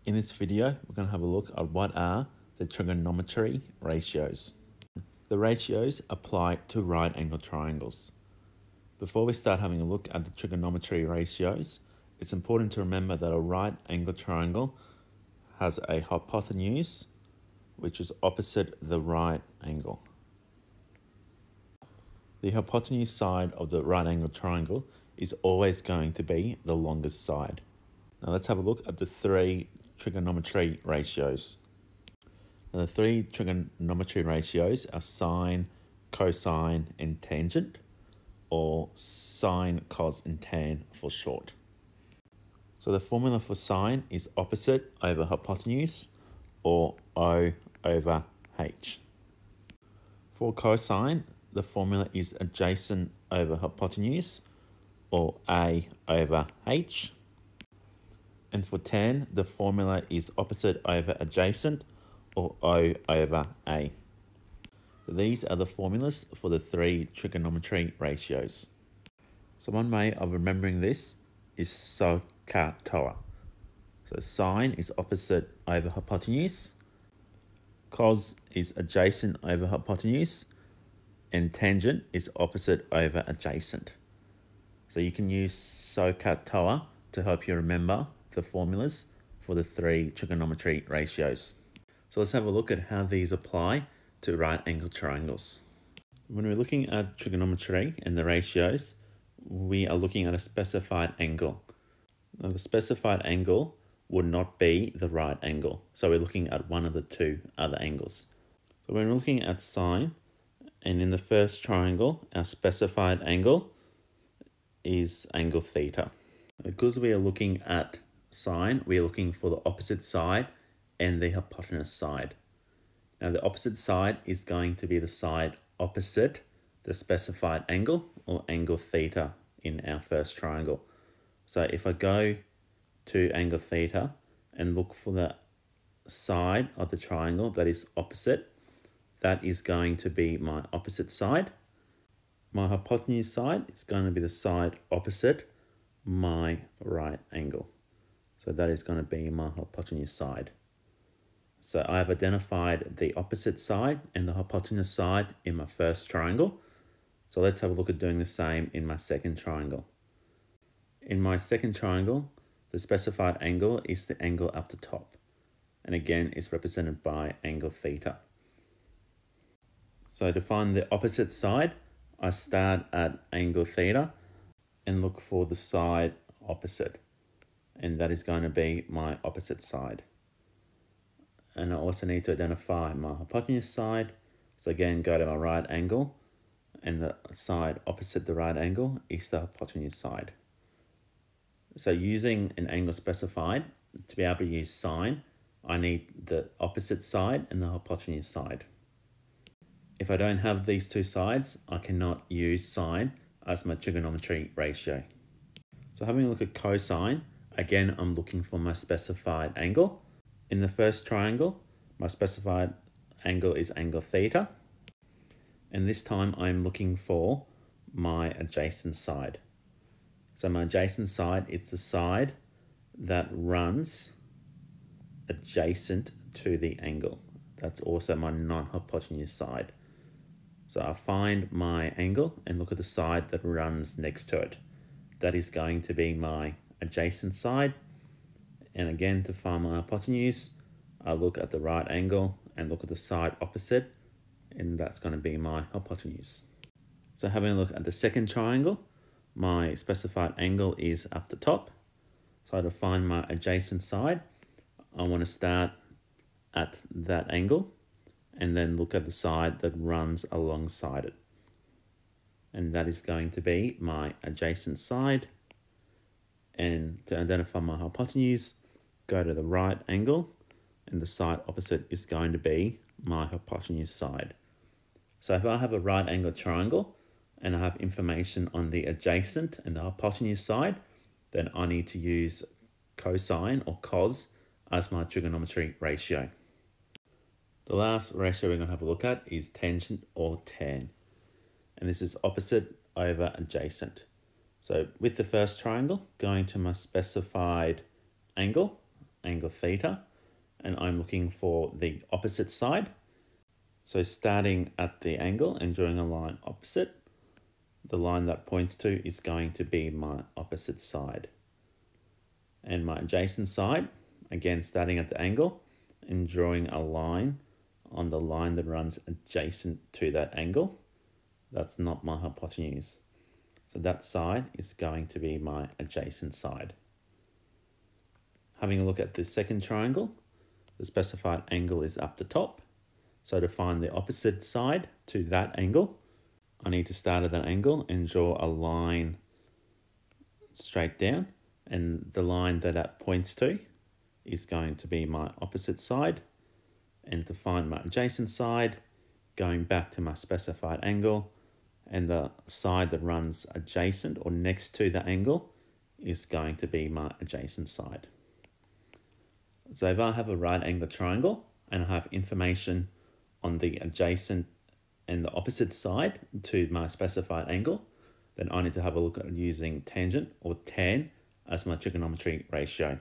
In this video, we're going to have a look at what are the trigonometry ratios. The ratios apply to right angle triangles. Before we start having a look at the trigonometry ratios, it's important to remember that a right angle triangle has a hypotenuse which is opposite the right angle. The hypotenuse side of the right angle triangle is always going to be the longest side. Now let's have a look at the three trigonometry ratios. Now the three trigonometry ratios are sine, cosine, and tangent, or sine, cos, and tan for short. So the formula for sine is opposite over hypotenuse, or O over H. For cosine, the formula is adjacent over hypotenuse, or A over H. And for tan, the formula is opposite over adjacent, or O over A. These are the formulas for the three trigonometry ratios. So one way of remembering this is SOHCAHTOA. So sine is opposite over hypotenuse, cos is adjacent over hypotenuse, and tangent is opposite over adjacent. So you can use SOHCAHTOA to help you remember the formulas for the three trigonometry ratios. So let's have a look at how these apply to right angle triangles. When we're looking at trigonometry and the ratios, we are looking at a specified angle. Now the specified angle would not be the right angle. So we're looking at one of the two other angles. So when we're looking at sine, and in the first triangle, our specified angle is angle theta. Because we are looking at sine, we are looking for the opposite side and the hypotenuse side. Now the opposite side is going to be the side opposite the specified angle, or angle theta, in our first triangle. So if I go to angle theta and look for the side of the triangle that is opposite, that is going to be my opposite side. My hypotenuse side is going to be the side opposite my right angle. So that is going to be my hypotenuse side. So I have identified the opposite side and the hypotenuse side in my first triangle. So let's have a look at doing the same in my second triangle. In my second triangle, the specified angle is the angle up the top. And again, it's represented by angle theta. So to find the opposite side, I start at angle theta and look for the side opposite. And that is going to be my opposite side. And I also need to identify my hypotenuse side. So again, go to my right angle, and the side opposite the right angle is the hypotenuse side. So using an angle specified, to be able to use sine, I need the opposite side and the hypotenuse side. If I don't have these two sides, I cannot use sine as my trigonometry ratio. So having a look at cosine, again, I'm looking for my specified angle. In the first triangle, my specified angle is angle theta. And this time I'm looking for my adjacent side. So my adjacent side, it's the side that runs adjacent to the angle. That's also my non-hypotenuse side. So I find my angle and look at the side that runs next to it. That is going to be my adjacent side. And again, to find my hypotenuse, I look at the right angle and look at the side opposite, and that's going to be my hypotenuse. So having a look at the second triangle, my specified angle is up the top. So to find my adjacent side, I want to start at that angle and then look at the side that runs alongside it. And that is going to be my adjacent side. And to identify my hypotenuse, go to the right angle, and the side opposite is going to be my hypotenuse side. So if I have a right angle triangle and I have information on the adjacent and the hypotenuse side, then I need to use cosine or cos as my trigonometry ratio. The last ratio we're going to have a look at is tangent or tan. And this is opposite over adjacent. So with the first triangle, going to my specified angle, angle theta, and I'm looking for the opposite side. So starting at the angle and drawing a line opposite, the line that points to is going to be my opposite side. And my adjacent side, again starting at the angle and drawing a line on the line that runs adjacent to that angle. That's not my hypotenuse. So that side is going to be my adjacent side. Having a look at the second triangle, the specified angle is up the top. So to find the opposite side to that angle, I need to start at that angle and draw a line straight down. And the line that points to is going to be my opposite side. And to find my adjacent side, going back to my specified angle, and the side that runs adjacent or next to the angle is going to be my adjacent side. So if I have a right angle triangle and I have information on the adjacent and the opposite side to my specified angle, then I need to have a look at using tangent or tan as my trigonometry ratio.